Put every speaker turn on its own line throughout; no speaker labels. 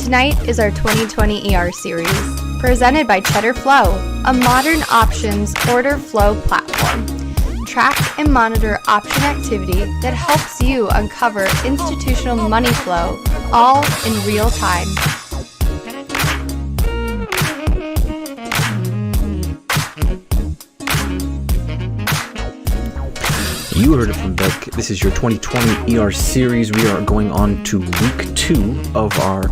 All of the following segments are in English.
Tonight is our 2020 ER series, presented by Cheddar Flow, a modern options order flow platform. Track and monitor option activity that helps you uncover institutional money flow, all in real time.
You heard it from Beck. This is your 2020 ER series. We are going on to week 2 of our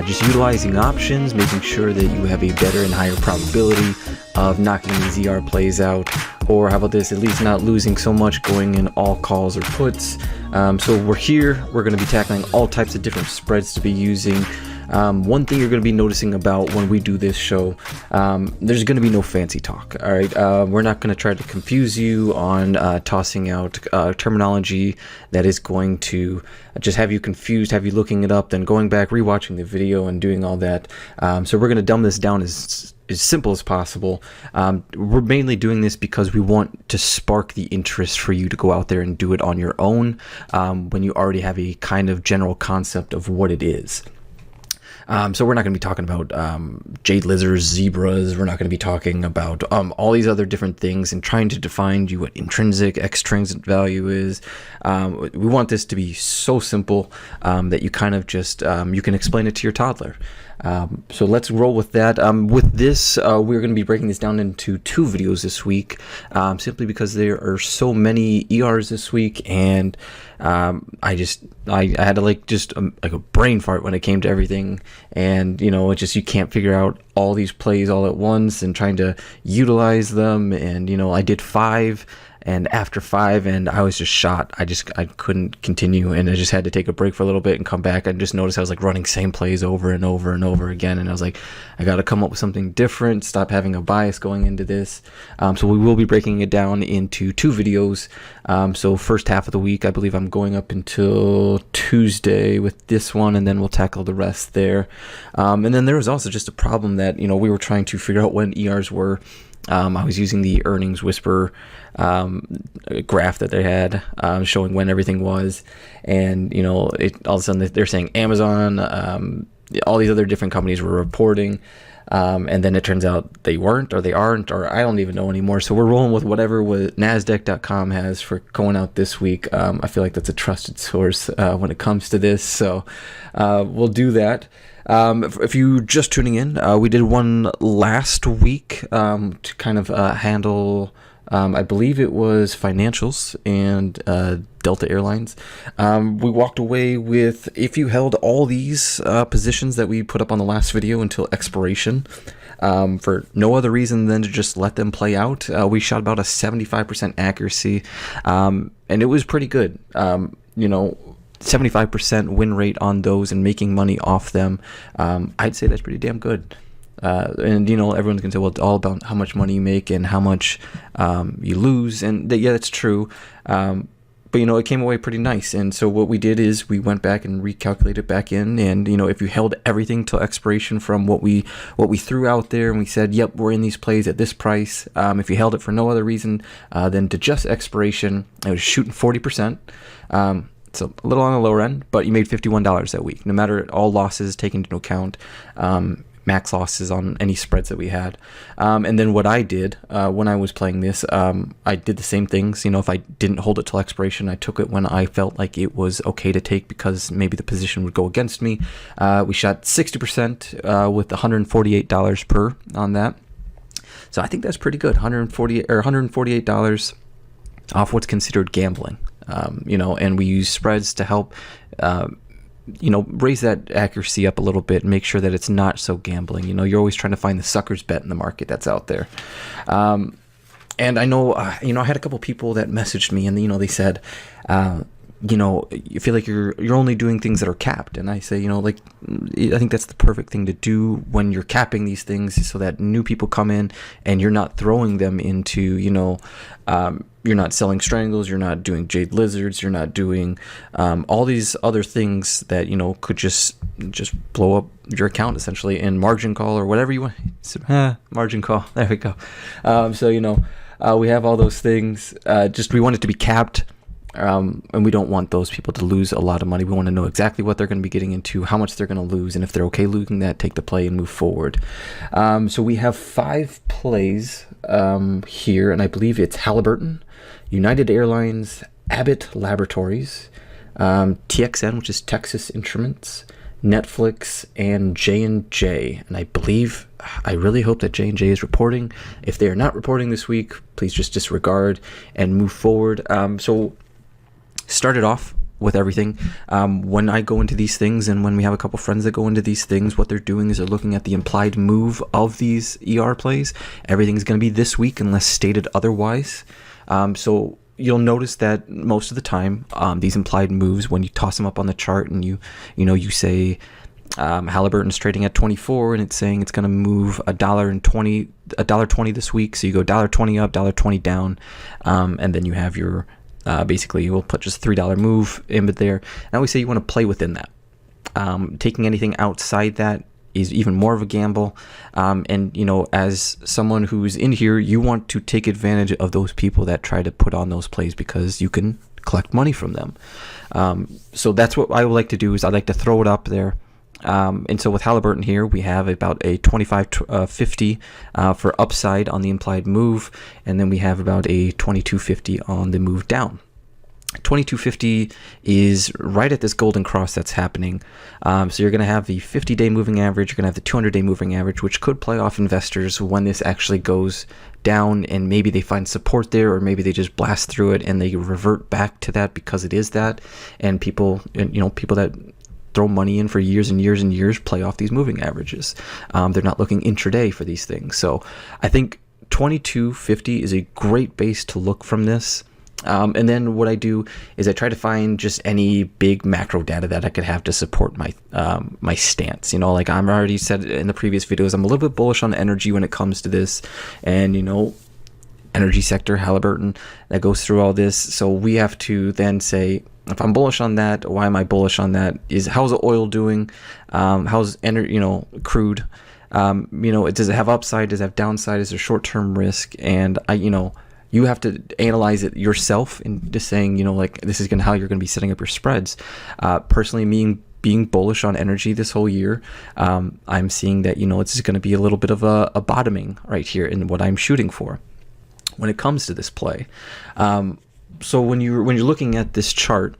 just utilizing options, making sure that you have a better and higher probability of knocking these ER plays out, or how about this, at least not losing so much going in all calls or puts. So we're here, we're going to be tackling all types of different spreads to be using. One thing you're going to be noticing about when we do this show, there's going to be no fancy talk. All right, we're not going to try to confuse you on tossing out terminology that is going to just have you confused, have you looking it up, then going back, rewatching the video, and doing all that. So we're going to dumb this down as simple as possible. We're mainly doing this because we want to spark the interest for you to go out there and do it on your own when you already have a kind of general concept of what it is. So we're not going to be talking about jade lizards, zebras. We're not going to be talking about all these other different things and trying to define you what intrinsic, extrinsic value is. We want this to be so simple that you kind of just you can explain it to your toddler. So let's roll with that. With this, we're going to be breaking this down into 2 videos this week, simply because there are so many ERs this week, and I had to like a brain fart when it came to everything, and it just, you can't figure out all these plays all at once and trying to utilize them, and I did 5. And after 5, and I was just shot. I couldn't continue, and I just had to take a break for a little bit and come back. I just noticed I was like running same plays over and over and over again, and I was like, I got to come up with something different, stop having a bias going into this. So we will be breaking it down into 2 videos. So first half of the week, I believe I'm going up until Tuesday with this one, and then we'll tackle the rest there. And then there was also just a problem that we were trying to figure out when ERs were. I was using the earnings whisper graph that they had showing when everything was, and all of a sudden they're saying Amazon, all these other different companies were reporting, and then it turns out they weren't, or they aren't, or I don't even know anymore. So we're rolling with whatever NASDAQ.com has for going out this week. I feel like that's a trusted source when it comes to this, so we'll do that. If you just tuning in, we did one last week to kind of handle, I believe it was financials and Delta Airlines. We walked away with, if you held all these positions that we put up on the last video until expiration, for no other reason than to just let them play out, we shot about a 75% accuracy, and it was pretty good. 75% win rate on those and making money off them, I'd say that's pretty damn good. And everyone's gonna say, well, it's all about how much money you make and how much you lose, and yeah, that's true. But it came away pretty nice. And so what we did is we went back and recalculated back in, and if you held everything till expiration from what we threw out there, and we said, yep, we're in these plays at this price, if you held it for no other reason than to just expiration, it was shooting 40%. So a little on the lower end, but you made $51 that week, no matter all losses taken into account, max losses on any spreads that we had. And then what I did when I was playing this, I did the same things. If I didn't hold it till expiration, I took it when I felt like it was okay to take because maybe the position would go against me. We shot 60% with $148 per on that. So I think that's pretty good. $148 off what's considered gambling. And we use spreads to help, raise that accuracy up a little bit and make sure that it's not so gambling. You're always trying to find the sucker's bet in the market that's out there. And I know, I had a couple people that messaged me, and, they said, you feel like you're only doing things that are capped. And I say, I think that's the perfect thing to do when you're capping these things, so that new people come in and you're not throwing them into, you're not selling strangles, you're not doing jade lizards, you're not doing all these other things that could just blow up your account essentially, in margin call or whatever you want. Margin call, there we go. So we have all those things. We want it to be capped. And we don't want those people to lose a lot of money. We want to know exactly what they're going to be getting into, how much they're going to lose, and if they're okay losing that, take the play and move forward. So we have 5 plays here, and I believe it's Halliburton, United Airlines, Abbott Laboratories, TXN, which is Texas Instruments, Netflix, and JNJ. And I really hope that JNJ is reporting. If they are not reporting this week, please just disregard and move forward. So started off with everything. When I go into these things, and when we have a couple friends that go into these things, what they're doing is they're looking at the implied move of these ER plays. Everything's going to be this week unless stated otherwise. So you'll notice that most of the time, these implied moves, when you toss them up on the chart and you say Halliburton's trading at 24 and it's saying it's going to move $1.20 this week. So you go $1.20 up, $1.20 down, and then you have your basically you will put just $3 move in there. Now we say you want to play within that. Taking anything outside that is even more of a gamble. And as someone who's in here, you want to take advantage of those people that try to put on those plays because you can collect money from them. So that's what I would like to do, is I like to throw it up there. And so with Halliburton here, we have about a 25.50 for upside on the implied move, and then we have about a 22.50 on the move down. 22.50 is right at this golden cross that's happening. So you're going to have the 50-day moving average, you're going to have the 200-day moving average, which could play off investors when this actually goes down, and maybe they find support there, or maybe they just blast through it and they revert back to that because it is that. And people that throw money in for years and years and years play off these moving averages. They're not looking intraday for these things. So I think 22.50 is a great base to look from this. And then what I do is I try to find just any big macro data that I could have to support my stance. Like I'm already said in the previous videos, I'm a little bit bullish on energy when it comes to this, and energy sector, Halliburton, that goes through all this. So we have to then say, if I'm bullish on that, why am I bullish on that? How's the oil doing? How's crude? Does it have upside? Does it have downside? Is there short-term risk? And you have to analyze it yourself and just saying, this is how you're going to be setting up your spreads. Personally, being bullish on energy this whole year, I'm seeing that, it's going to be a little bit of a bottoming right here in what I'm shooting for when it comes to this play. So when you're looking at this chart,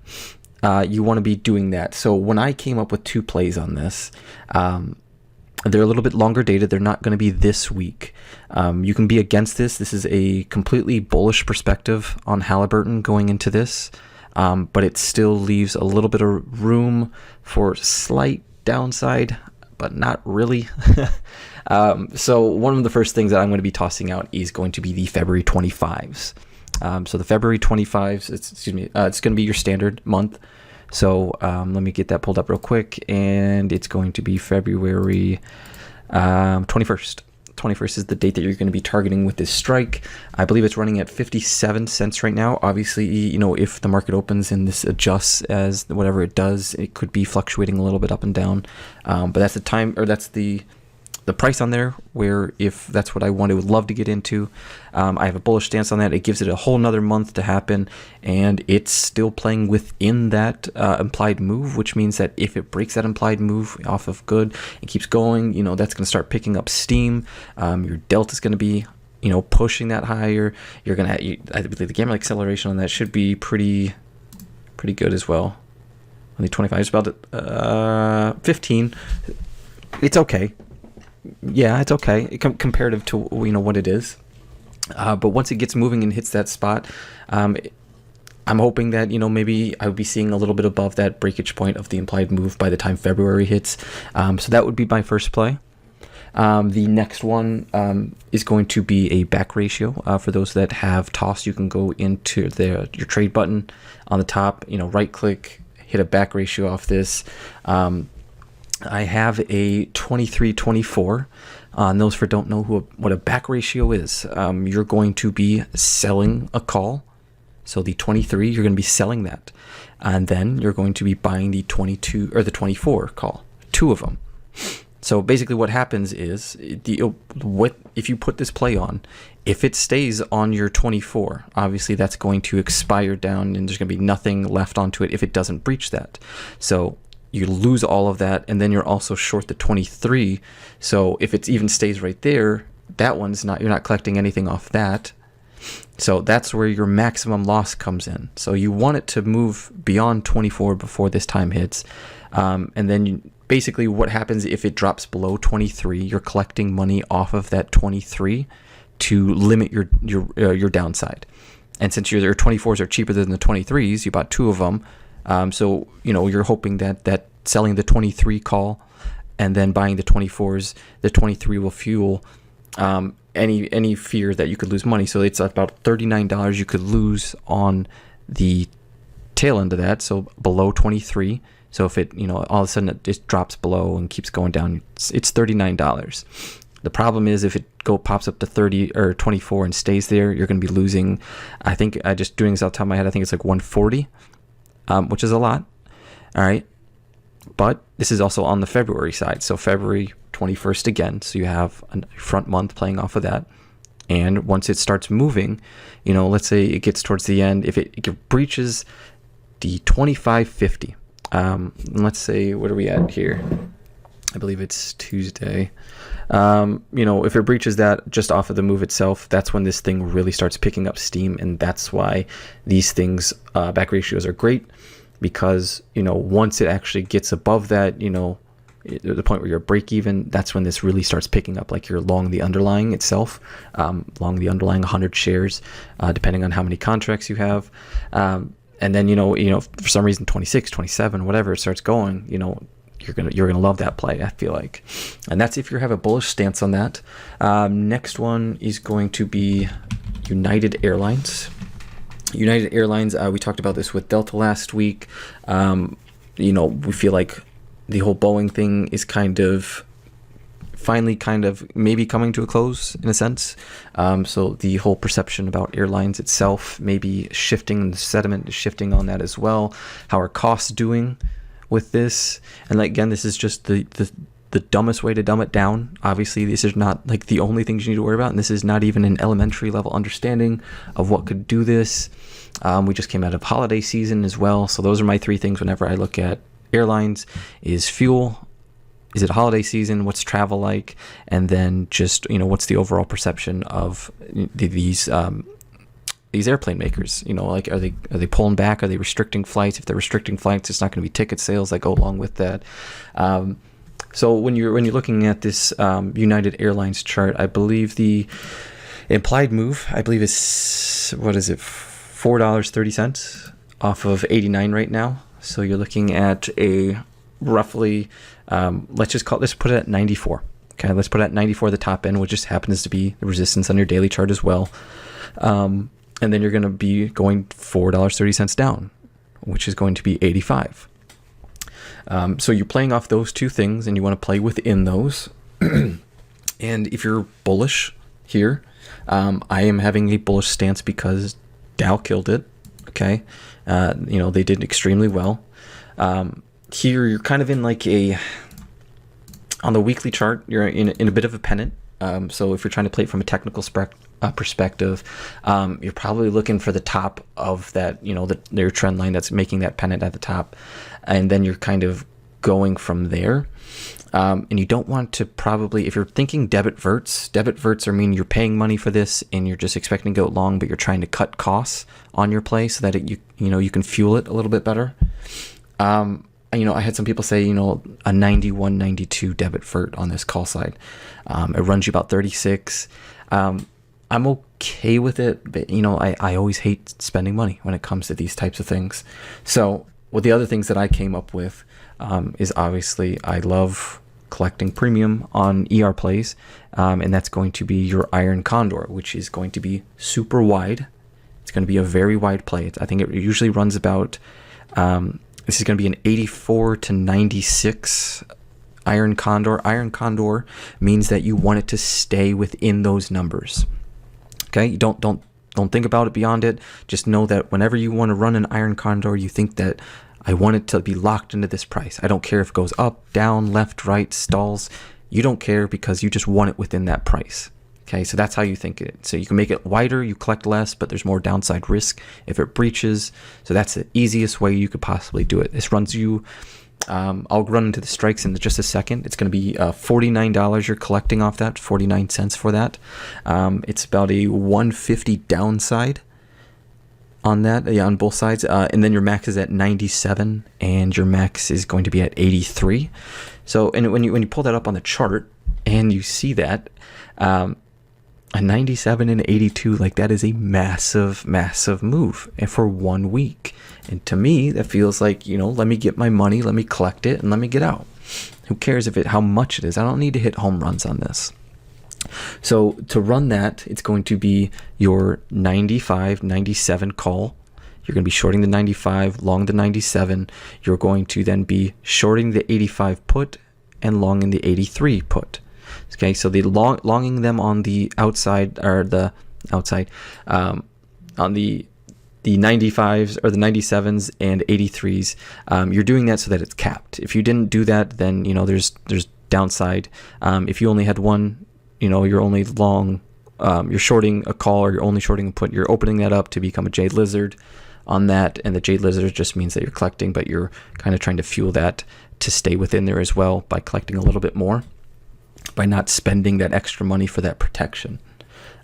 you want to be doing that. So when I came up with 2 plays on this, they're a little bit longer dated. They're not going to be this week. You can be against this. This is a completely bullish perspective on Halliburton going into this, but it still leaves a little bit of room for slight downside, but not really. So one of the first things that I'm going to be tossing out is going to be the February 25s. So the February 25s, it's going to be your standard month. So let me get that pulled up real quick, and it's going to be February 21st. 21st is the date that you're going to be targeting with this strike. I believe it's running at 57 cents right now. Obviously, if the market opens and this adjusts as whatever it does, it could be fluctuating a little bit up and down. But that's the time, or that's the price on there, where if that's what I would love to get into. I have a bullish stance on that. It gives it a whole nother month to happen, and it's still playing within that implied move, which means that if it breaks that implied move off of good and keeps going, that's going to start picking up steam. Your delta is going to be pushing that higher. You're going to I believe the gamma acceleration on that should be pretty good as well. Only 25 is about 15. It's okay. Yeah, it's okay comparative to what it is. But once it gets moving and hits that spot, I'm hoping that maybe I would be seeing a little bit above that breakage point of the implied move by the time February hits. So that would be my first play. The next one is going to be a back ratio. For those that have tossed, you can go into your trade button on the top. Right click, hit a back ratio off this. I have a 23-24. And those for don't know what a back ratio is, you're going to be selling a call. So the 23, you're going to be selling that, and then you're going to be buying the 22 or the 24 call, 2 of them. So basically what happens is, if you put this play on, if it stays on your 24, obviously that's going to expire down and there's going to be nothing left onto it if it doesn't breach that. So you lose all of that, and then you're also short the 23. So if it even stays right there, that one's not, you're not collecting anything off that. So that's where your maximum loss comes in. So you want it to move beyond 24 before this time hits. And then basically what happens if it drops below 23, you're collecting money off of that 23 to limit your downside. And since your 24s are cheaper than the 23s, you bought 2 of them. So, you're hoping that selling the 23 call and then buying the 24s, the 23 will fuel any fear that you could lose money. So it's about $39 you could lose on the tail end of that, so below 23. So if it, all of a sudden it just drops below and keeps going down, it's $39. The problem is if it pops up to 30 or 24 and stays there, you're going to be losing, I think, just doing this off the top of my head, I think it's like 140, which is a lot. All right. But this is also on the February side. So February 21st again. So you have a front month playing off of that. And once it starts moving, let's say it gets towards the end, if it breaches the 25.50, let's say, what are we at here? I believe it's Tuesday. If it breaches that just off of the move itself, that's when this thing really starts picking up steam. And that's why these things, back ratios are great, because, once it actually gets above that, the point where you're break even, that's when this really starts picking up, like you're long the underlying itself, long the underlying 100 shares, depending on how many contracts you have. And then, for some reason, 26, 27, whatever, it starts going, you're gonna love that play, I feel like. And that's if you have a bullish stance on that. Next one is going to be United Airlines. United Airlines, we talked about this with Delta last week. We feel like the whole Boeing thing is finally maybe coming to a close in a sense. So the whole perception about airlines itself may be shifting, the sentiment is shifting on that as well. How are costs doing with this? And again, this is just the dumbest way to dumb it down. Obviously, this is not like the only things you need to worry about, and this is not even an elementary level understanding of what could do this. We just came out of holiday season as well, so those are my 3 things whenever I look at airlines: is fuel, is it holiday season, what's travel like, and then just what's the overall perception of these airplane makers. Like are they pulling back, are they restricting flights? If they're restricting flights, it's not going to be ticket sales that go along with that. So when you're looking at this United Airlines chart, I believe the implied move, is $4.30 off of 89 right now. So you're looking at a roughly, let's put it at 94. Okay, let's put it at 94, the top end, which just happens to be the resistance on your daily chart as well. And then you're going to be going $4.30 down, which is going to be 85. So you're playing off those 2 things, and you want to play within those. And if you're bullish here, I am having a bullish stance because Dow killed it. Okay, they did extremely well. Here you're kind of in on the weekly chart, you're in a bit of a pennant. So if you're trying to play it from a technical perspective, you're probably looking for the top of that, their trend line that's making that pennant at the top, and then you're kind of going from there. And you don't want to if you're thinking debit verts are mean you're paying money for this and you're just expecting to go long, but you're trying to cut costs on your play so that you can fuel it a little bit better. I had some people say, a 91, 92 debit vert on this call side. It runs you about 36. I'm okay with it, but I always hate spending money when it comes to these types of things. So the other things that I came up with is obviously I love collecting premium on ER plays, and that's going to be your Iron Condor, which is going to be super wide. It's going to be a very wide play. I think it usually runs about, this is going to be an 84 to 96 Iron Condor. Iron Condor means that you want it to stay within those numbers. Okay, you don't think about it beyond it. Just know that whenever you want to run an Iron Condor, you think that I want it to be locked into this price. I don't care if it goes up, down, left, right, stalls. You don't care because you just want it within that price. Okay, so that's how you think it. So you can make it wider, you collect less, but there's more downside risk if it breaches. So that's the easiest way you could possibly do it. This runs you, I'll run into the strikes in just a second. It's going to be $49 you're collecting off that, 49 cents for that. It's about a 150 downside on that, on both sides. And then your max is at 97 and your max is going to be at 83. So, and when you pull that up on the chart and you see that, a 97 and 82, like that is a massive move and for 1 week. And to me, that feels like, let me get my money, let me collect it, and let me get out. Who cares how much it is? I don't need to hit home runs on this. So to run that, it's going to be your 95, 97 call. You're going to be shorting the 95, long the 97. You're going to then be shorting the 85 put and longing the 83 put. Okay, so the longing them on the outside, or the outside, on the 95s or the 97s and 83s, you're doing that so that it's capped. If you didn't do that, then there's downside. If you only had one, you're only long, you're shorting a call or you're only shorting a put. You're opening that up to become a Jade Lizard on that, and the Jade Lizard just means that you're collecting, but you're kind of trying to fuel that to stay within there as well by collecting a little bit more, by not spending that extra money for that protection.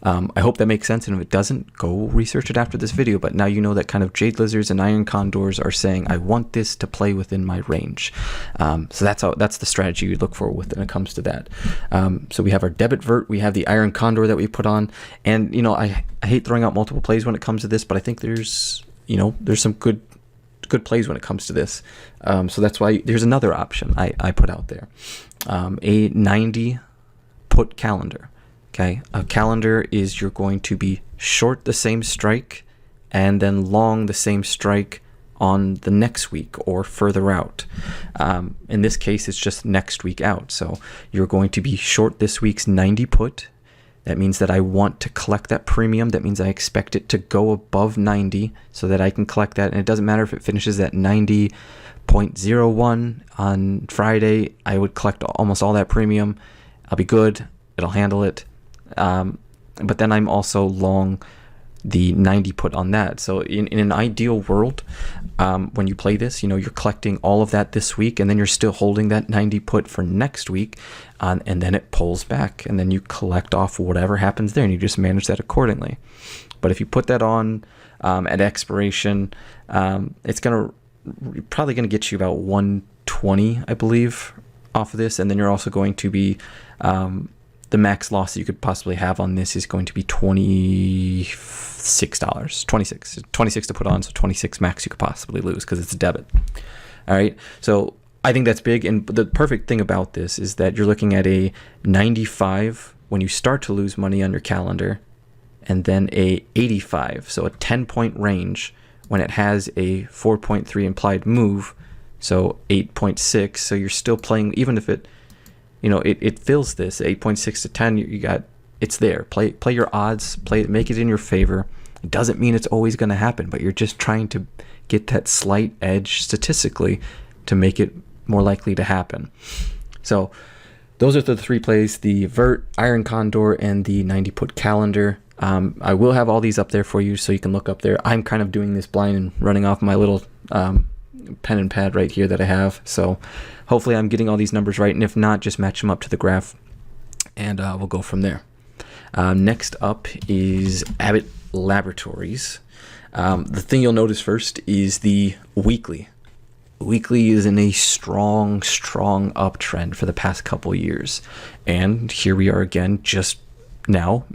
I hope that makes sense, and if it doesn't, go research it after this video, but now you know that kind of Jade Lizards and Iron Condors are saying, I want this to play within my range. So that's the strategy you look for when it comes to that. So we have our Debit Vert, we have the Iron Condor that we put on, and I hate throwing out multiple plays when it comes to this, but I think there's some good plays when it comes to this. So that's why there's another option I put out there. A 90 put calendar. Okay, a calendar is you're going to be short the same strike and then long the same strike on the next week or further out. In this case, it's just next week out. So you're going to be short this week's 90 put. That means that I want to collect that premium. That means I expect it to go above 90 so that I can collect that. And it doesn't matter if it finishes at 90.01 on Friday. I would collect almost all that premium. I'll be good. It'll handle it. But then I'm also long the 90 put on that. So in an ideal world, when you play this, you're collecting all of that this week, and then you're still holding that 90 put for next week, and then it pulls back, and then you collect off whatever happens there, and you just manage that accordingly. But if you put that on at expiration, it's probably gonna get you about 120, I believe, off of this, and then you're also going to be the max loss that you could possibly have on this is going to be $26. 26 to put on, so 26 max you could possibly lose because it's a debit. All right, so I think that's big, and the perfect thing about this is that you're looking at a 95 when you start to lose money on your calendar, and then a 85, so a 10-point range when it has a 4.3 implied move, so 8.6. So you're still playing, even if it it fills this 8.6 to 10. You got, it's there. Play your odds. Make it in your favor. It doesn't mean it's always going to happen, but you're just trying to get that slight edge statistically to make it more likely to happen. So those are the three plays: the Vert, Iron Condor, and the 90 put calendar. I will have all these up there for you so you can look up there. I'm kind of doing this blind and running off my little pen and pad right here that I have, so hopefully I'm getting all these numbers right, and if not, just match them up to the graph, and we'll go from there. Next up is Abbott Laboratories. The thing you'll notice first is the weekly. Weekly is in a strong uptrend for the past couple years, and here we are again, just now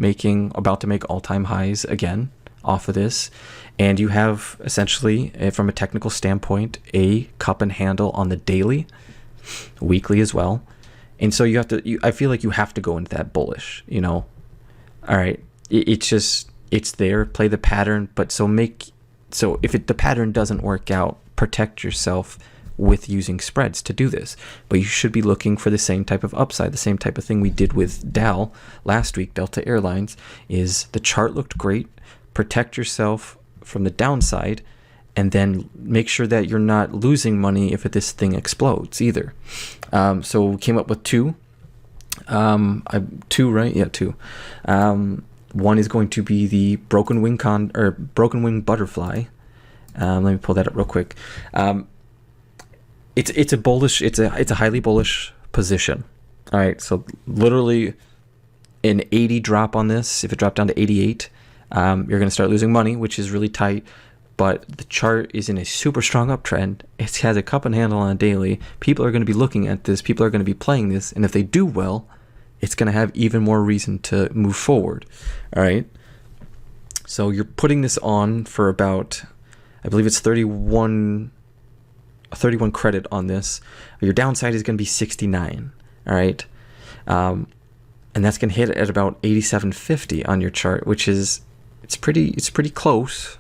about to make all-time highs again off of this. And you have essentially, from a technical standpoint, a cup and handle on the daily, weekly as well. And so I feel like you have to go into that bullish, all right, it's there, play the pattern, but so if the pattern doesn't work out, protect yourself with using spreads to do this. But you should be looking for the same type of upside, the same type of thing we did with DAL last week, Delta Airlines, is the chart looked great, protect yourself from the downside, and then make sure that you're not losing money if this thing explodes either. So we came up with two. Two, right? Yeah, two. One is going to be the broken wing butterfly. Let me pull that up real quick. It's a highly bullish position. All right, so literally an 80 drop on this. If it dropped down to 88, you're going to start losing money, which is really tight. But the chart is in a super strong uptrend. It has a cup and handle on a daily. People are going to be looking at this. People are going to be playing this. And if they do well, it's going to have even more reason to move forward. All right. So you're putting this on for about, I believe it's 31 credit on this. Your downside is going to be 69. All right. And that's going to hit at about 87.50 on your chart, which is, it's pretty close.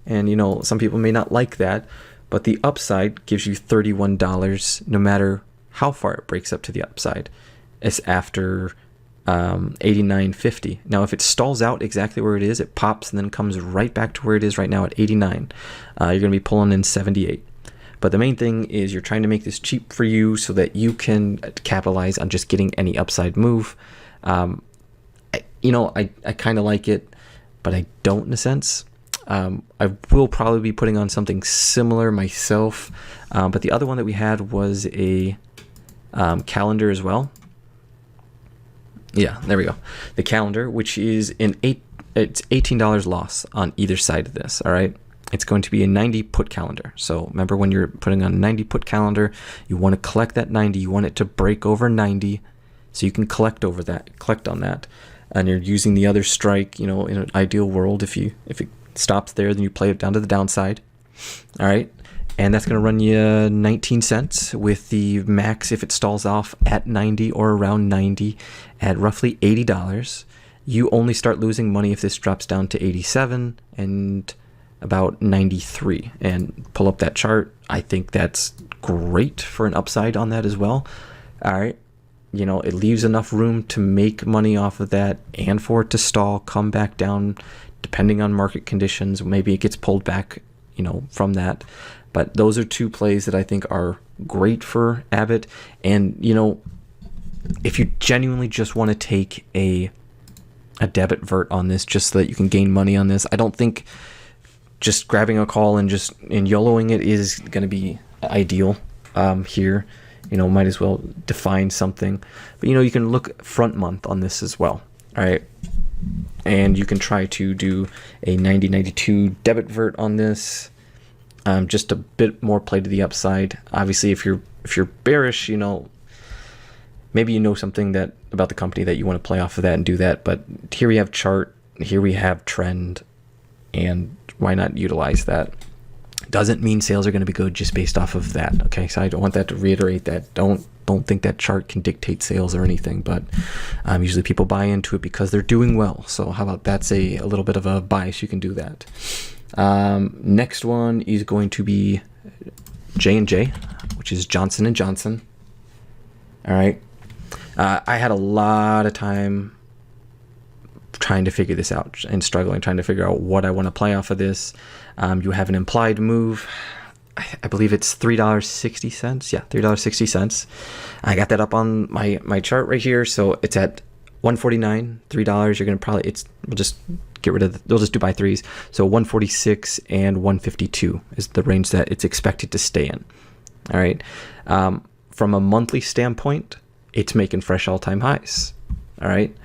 And, you know, some people may not like that, but the upside gives you $31 no matter how far it breaks up to the upside. It's after 89.50. Now, if it stalls out exactly where it is, it pops and then comes right back to where it is right now at 89. You're going to be pulling in 78. But the main thing is you're trying to make this cheap for you so that you can capitalize on just getting any upside move. I kind of like it, but I don't in a sense. I will probably be putting on something similar myself, but the other one that we had was a calendar as well. Yeah, there we go. The calendar, which is it's $18 loss on either side of this. All right, it's going to be a 90 put calendar. So remember, when you're putting on a 90 put calendar, you want to collect that 90. You want it to break over 90, so you can collect on that. And you're using the other strike. You know, in an ideal world, if it stops there, then you play it down to the downside. All right, and that's going to run you 19 cents with the max if it stalls off at 90 or around 90 at roughly $80. You only start losing money if this drops down to 87 and about 93. And pull up that chart. I think that's great for an upside on that as well. All right, you know, it leaves enough room to make money off of that and for it to stall, come back down depending on market conditions. Maybe it gets pulled back, you know, from that. But those are two plays that I think are great for Abbott. And, you know, if you genuinely just want to take a debit vert on this just so that you can gain money on this, I don't think just grabbing a call and YOLOing it is going to be ideal here. You know, might as well define something. But, you know, you can look front month on this as well. All right. And you can try to do a 90-92 debit vert on this. Just a bit more play to the upside. Obviously, if you're bearish, you know, maybe you know something about the company that you want to play off of that and do that. But here we have chart, here we have trend, and why not utilize that? Doesn't mean sales are going to be good just based off of that. Okay, so I don't want that to reiterate that. Don't think that chart can dictate sales or anything, but usually people buy into it because they're doing well. So how about that's a little bit of a bias? You can do that. Next one is going to be J&J, which is Johnson & Johnson. All right. I had a lot of time trying to figure this out and struggling, trying to figure out what I want to play off of this. You have an implied move. I believe it's $3.60. Yeah, $3.60. I got that up on my chart right here. So it's at $149, $3. You're going to probably, we'll just get rid of, they'll just do by threes. So 146 and 152 is the range that it's expected to stay in. All right. From a monthly standpoint, it's making fresh all-time highs. All right.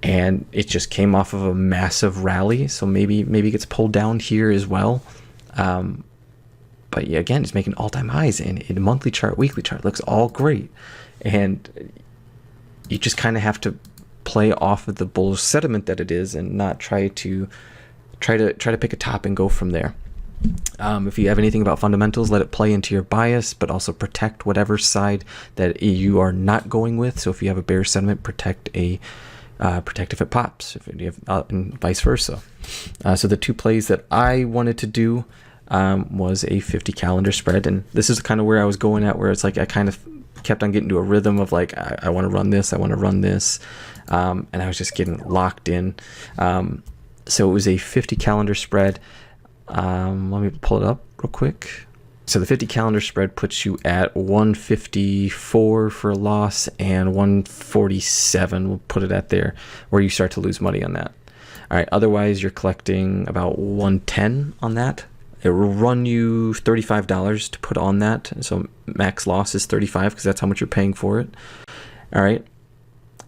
And it just came off of a massive rally. So maybe it gets pulled down here as well. But yeah, again, it's making all-time highs in a monthly chart, weekly chart. It looks all great. And you just kind of have to play off of the bullish sentiment that it is and not try to pick a top and go from there. If you have anything about fundamentals, let it play into your bias, but also protect whatever side that you are not going with. So if you have a bearish sentiment, protect if it pops, if you have, and vice versa. So the two plays that I wanted to do was a 50 calendar spread, and this is kind of where I was going at, where it's like I kind of kept on getting to a rhythm of like I want to run this, and I was just getting locked in. So it was a 50 calendar spread. Let me pull it up real quick. So the 50 calendar spread puts you at 154 for a loss and 147. We'll put it at there where you start to lose money on that. All right. Otherwise, you're collecting about 110 on that. It will run you $35 to put on that. So max loss is 35 because that's how much you're paying for it. All right.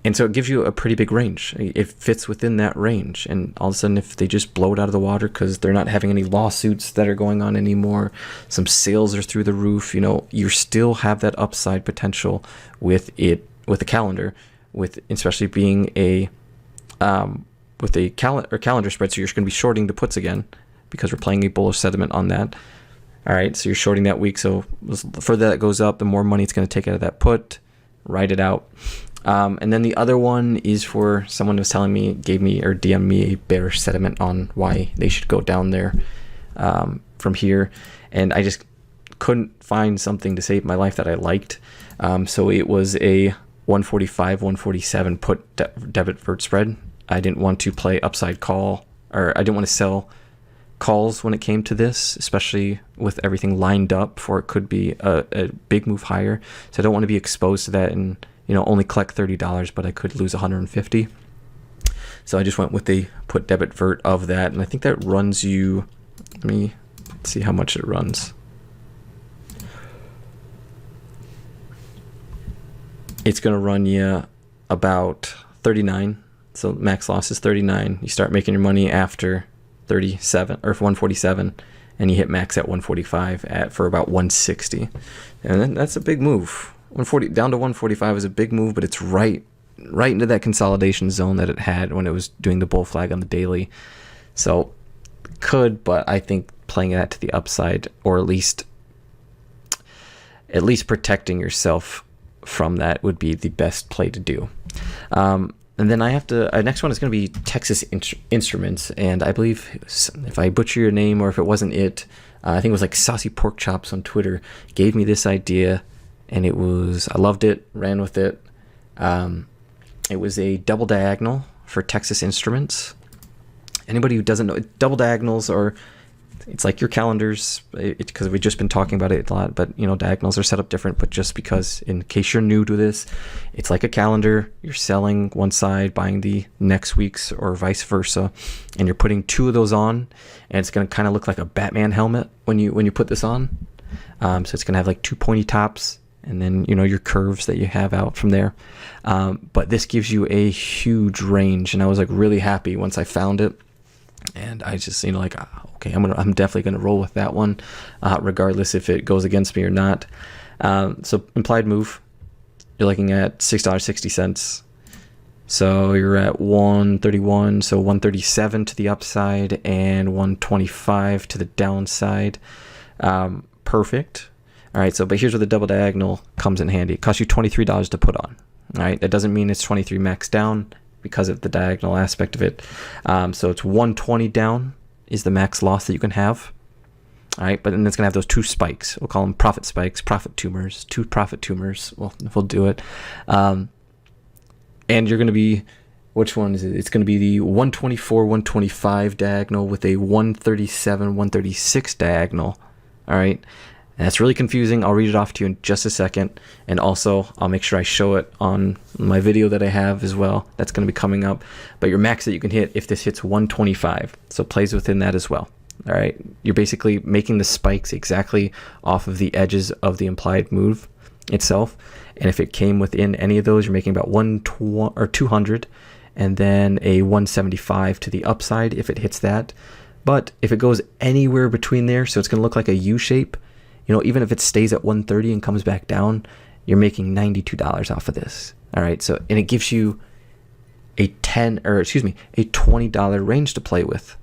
And so it gives you a pretty big range. It fits within that range. And all of a sudden, if they just blow it out of the water because they're not having any lawsuits that are going on anymore, some sales are through the roof, you still have that upside potential with it, with the calendar, with especially being with a calendar spread. So you're going to be shorting the puts again because we're playing a bullish sentiment on that. All right. So you're shorting that week. So the further that goes up, the more money it's going to take out of that put. Write it out. And then the other one is for someone who was telling me, gave me or DM'd me a bearish sentiment on why they should go down there from here. And I just couldn't find something to save my life that I liked. So it was a 145, 147 put debit vert spread. I didn't want to play upside call, or I didn't want to sell calls when it came to this, especially with everything lined up for it could be a big move higher. So I don't want to be exposed to that and only collect $30, but I could lose $150. So I just went with the put debit vert of that, and I think that runs you. Let me see how much it runs. It's going to run you about 39. So max loss is 39. You start making your money after 37 or 147, and you hit max at 145 for about 160, and then that's a big move. 140 down to 145 is a big move, but it's right into that consolidation zone that it had when it was doing the bull flag on the daily. So but I think playing that to the upside, or at least protecting yourself from that, would be the best play to do. And then I have to, next one is going to be Texas Instruments, and I believe, if I butcher your name or if it wasn't it, I think it was like Saucy Pork Chops on Twitter, gave me this idea, and I loved it, ran with it. It was a double diagonal for Texas Instruments. Anybody who doesn't know, double diagonals it's like your calendars, because we've just been talking about it a lot, but diagonals are set up different. But just because, in case you're new to this, it's like a calendar. You're selling one side, buying the next week's, or vice versa, and you're putting two of those on, and it's going to kind of look like a Batman helmet when you put this on. So it's going to have like two pointy tops, and then your curves that you have out from there. But this gives you a huge range, and I was like really happy once I found it. And I just, okay, I'm definitely going to roll with that one, regardless if it goes against me or not. So implied move, you're looking at $6.60. So you're at 131, so 137 to the upside and 125 to the downside. Perfect. All right, but here's where the double diagonal comes in handy. It costs you $23 to put on. All right, that doesn't mean it's 23 max down, because of the diagonal aspect of it. So it's 120 down is the max loss that you can have. All right, but then it's going to have those two spikes. We'll call them profit spikes, profit tumors, two profit tumors. We'll do it. And you're going to be, which one is it? It's going to be the 124, 125 diagonal with a 137, 136 diagonal. All right. And that's really confusing. I'll read it off to you in just a second. And also, I'll make sure I show it on my video that I have as well. That's going to be coming up. But your max that you can hit if this hits 125. So it plays within that as well. All right. You're basically making the spikes exactly off of the edges of the implied move itself. And if it came within any of those, you're making about 200. And then a 175 to the upside if it hits that. But if it goes anywhere between there, so it's going to look like a U shape. Even if it stays at 130 and comes back down, you're making $92 off of this. All right. So, and it gives you a $20 range to play with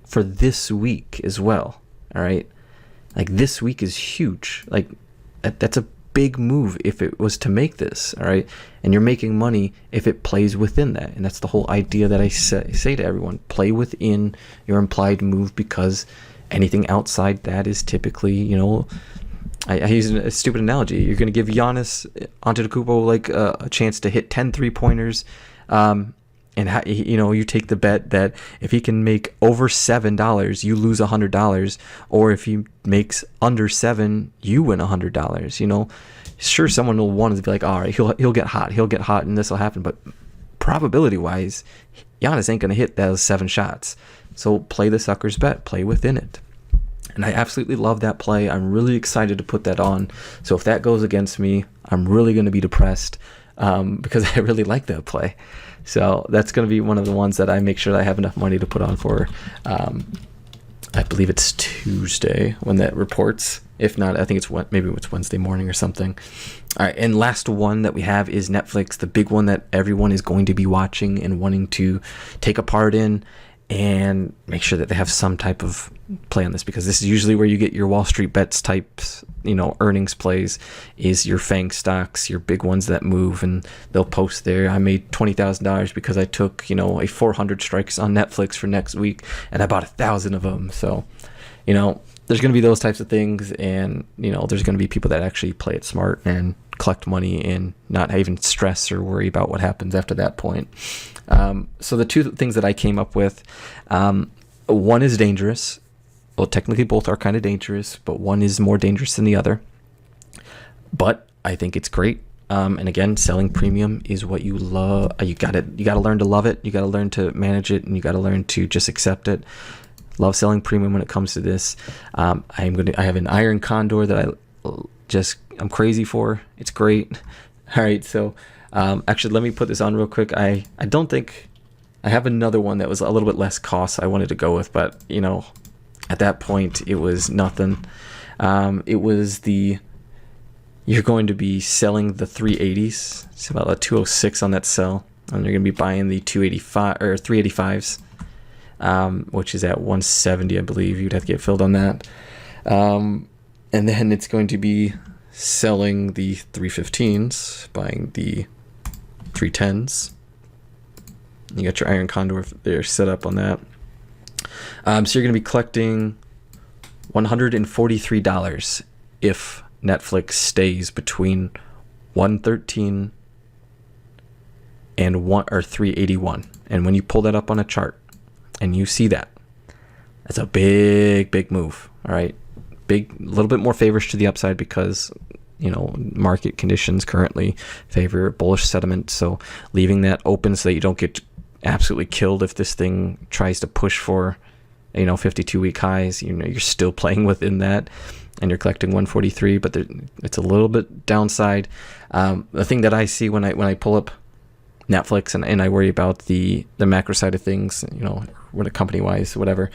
for this week as well. All right. Like, this week is huge. Like, that's a big move if it was to make this. All right. And you're making money if it plays within that. And that's the whole idea that I say to everyone, play within your implied move, because anything outside that is typically, I use a stupid analogy. You're going to give Giannis Antetokounmpo like a chance to hit 10 3-pointers, and And you take the bet that if he can make over $7, you lose $100, or if he makes under $7, you win $100. Sure, someone will want to be like, all right, he'll get hot, and this will happen. But probability wise, Giannis ain't gonna hit those 7 shots. So play the sucker's bet, play within it. And I absolutely love that play. I'm really excited to put that on. So if that goes against me, I'm really going to be depressed because I really like that play. So that's going to be one of the ones that I make sure that I have enough money to put on for. I believe it's Tuesday when that reports. If not, I think it's Wednesday morning or something. All right, and last one that we have is Netflix, the big one that everyone is going to be watching and wanting to take a part in, and make sure that they have some type of play on this, because this is usually where you get your Wall Street bets types, earnings plays, is your FANG stocks, your big ones that move, and they'll post there, I made $20,000 because I took, a 400 strikes on Netflix for next week, and I bought 1,000 of them. So, there's going to be those types of things, and, there's going to be people that actually play it smart and collect money and not even stress or worry about what happens after that point. So the two things that I came up with, one is dangerous. Well, technically both are kind of dangerous, but one is more dangerous than the other. But I think it's great. And again, selling premium is what you love. You gotta learn to love it. You gotta learn to manage it, and you gotta learn to just accept it. Love selling premium when it comes to this. I have an Iron Condor that I'm crazy for. It's great. All right, so actually, let me put this on real quick. I don't think I have another one that was a little bit less cost I wanted to go with, but at that point it was nothing. It was you're going to be selling the 380s. It's about a 206 on that sell, and you're going to be buying the 285 or 385s, which is at 170, I believe. You'd have to get filled on that, and then it's going to be selling the 315s, buying the 310s. You got your Iron Condor there set up on that. So you're going to be collecting $143 if Netflix stays between 113 and 381. And when you pull that up on a chart and you see that, that's a big move. All right, a little bit more favors to the upside because market conditions currently favor bullish sentiment. So leaving that open so that you don't get absolutely killed if this thing tries to push for 52-week highs. You're still playing within that, and you're collecting 143, but it's a little bit downside. The thing that I see when I pull up Netflix and I worry about the macro side of things, what a company wise, whatever,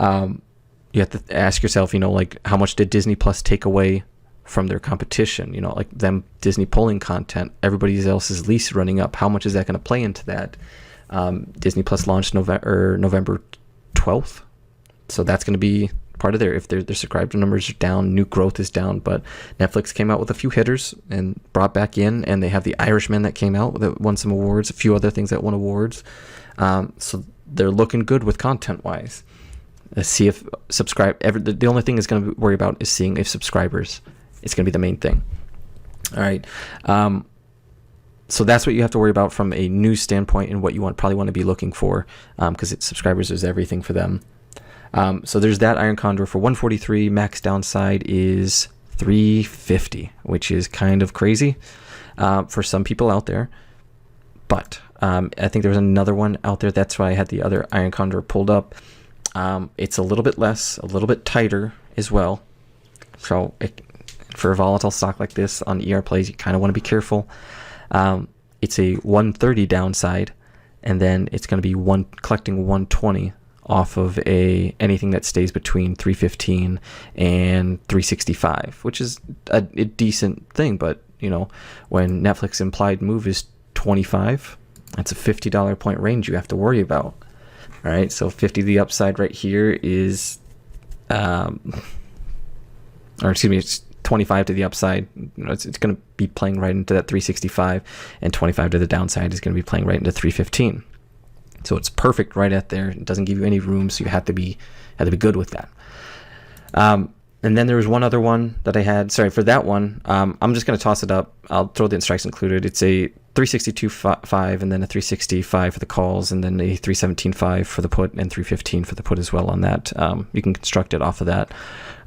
you have to ask yourself, like, how much did Disney Plus take away from their competition? Like them Disney polling content, everybody else's lease running up. How much is that going to play into that? Disney Plus launched November 12th, so that's going to be part of if their subscriber numbers are down, new growth is down. But Netflix came out with a few hitters and brought back in, and they have The Irishman that came out that won some awards, a few other things that won awards. So they're looking good with content wise. Let's see if the only thing is going to worry about is seeing if subscribers. It's going to be the main thing. All right. So that's what you have to worry about from a news standpoint, and what you probably want to be looking for, because subscribers is everything for them. So there's that Iron Condor for 143. Max downside is 350, which is kind of crazy for some people out there. But I think there was another one out there. That's why I had the other Iron Condor pulled up. It's a little bit less, a little bit tighter as well. So for a volatile stock like this on ER plays, you kind of want to be careful. It's a 130 downside, and then it's going to be collecting 120 off of anything that stays between 315 and 365, which is a decent thing. But when Netflix implied move is 25, that's a $50 point range you have to worry about. All right, so 50 the upside right here is, it's 25 to the upside. It's going to be playing right into that 365, and 25 to the downside is going to be playing right into 315. So it's perfect right at there. It doesn't give you any room, so you have to be good with that. And then there was one other one that I had. Sorry for that one. I'm just going to toss it up. I'll throw the strikes included. It's a 362.5 and then a 365 for the calls, and then a 317.5 for the put and 315 for the put as well on that. You can construct it off of that.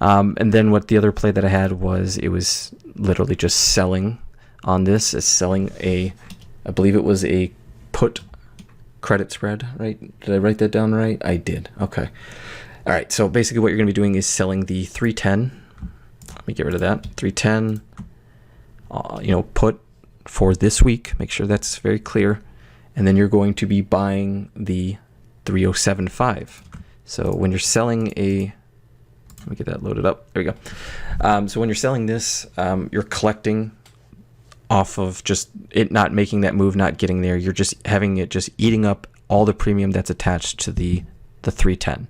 And then what the other play that I had was, it was literally just selling on this, is selling I believe it was a put credit spread, right? Did I write that down right? I did. Okay. All right. So basically what you're going to be doing is selling the 310. Let me get rid of that. 310, put for this week. Make sure that's very clear. And then you're going to be buying the 307.5. So when you're selling let me get that loaded up. There we go. So when you're selling this, you're collecting off of just it not making that move, not getting there. You're just having it just eating up all the premium that's attached to the 310.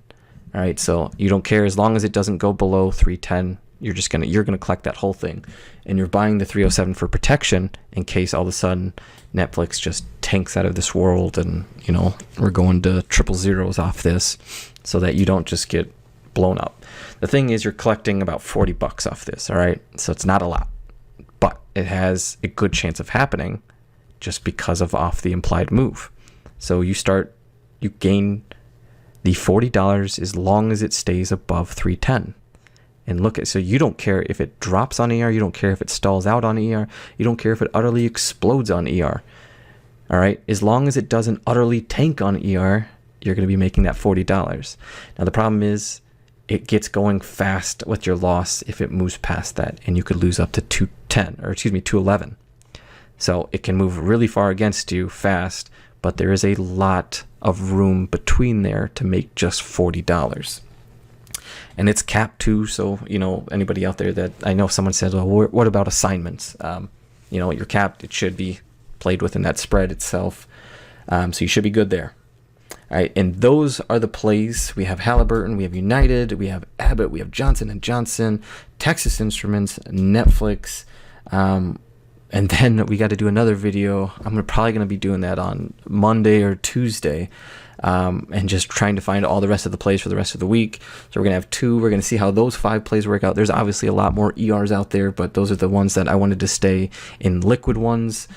All right, so you don't care as long as it doesn't go below 310. You're gonna collect that whole thing, and you're buying the 307 for protection in case all of a sudden Netflix just tanks out of this world, and we're going to triple zeros off this, so that you don't just get blown up. The thing is, you're collecting about $40 off this. All right, so it's not a lot, but it has a good chance of happening just because of off the implied move. So you gain the $40 as long as it stays above 310. And so you don't care if it drops on ER, you don't care if it stalls out on ER, you don't care if it utterly explodes on ER. All right, as long as it doesn't utterly tank on ER, you're going to be making that $40. Now the problem is, it gets going fast with your loss if it moves past that, and you could lose up to 211. So it can move really far against you fast, but there is a lot of room between there to make just $40. And it's capped too, so anybody out there that I know, someone said, "Oh, what about assignments?" You're capped. It should be played within that spread itself, so you should be good there. All right, and those are the plays. We have Halliburton, we have United, we have Abbott, we have Johnson & Johnson, Texas Instruments, Netflix, and then we got to do another video. I'm probably going to be doing that on Monday or Tuesday, and just trying to find all the rest of the plays for the rest of the week. So we're going to have 2. We're going to see how those 5 plays work out. There's obviously a lot more ERs out there, but those are the ones that I wanted to stay in liquid ones.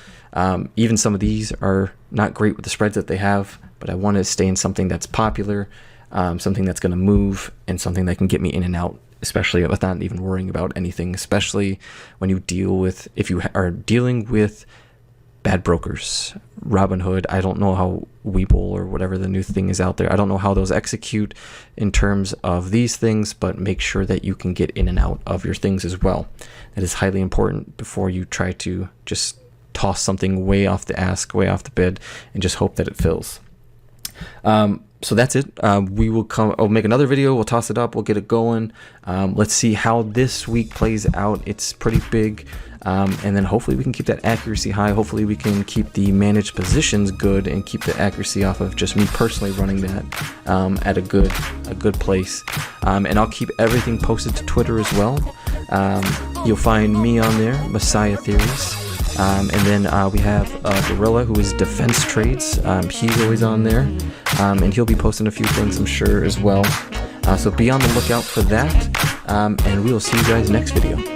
Even some of these are not great with the spreads that they have, but I want to stay in something that's popular, something that's going to move, and something that can get me in and out, especially without even worrying about anything, especially when if you are dealing with bad brokers. Robinhood, I don't know how Webull or whatever the new thing is out there, I don't know how those execute in terms of these things, but make sure that you can get in and out of your things as well. That is highly important before you try to just toss something way off the ask, way off the bid, and just hope that it fills. So that's it. We will I'll make another video. We'll toss it up. We'll get it going. Let's see how this week plays out. It's pretty big. And then hopefully we can keep that accuracy high. Hopefully we can keep the managed positions good and keep the accuracy off of just me personally running that at a good place. And I'll keep everything posted to Twitter as well. You'll find me on there, Messiah Theories. And then we have Gorilla, who is Defense Trades. He's always on there, and he'll be posting a few things, I'm sure, as well. So be on the lookout for that, and we will see you guys next video.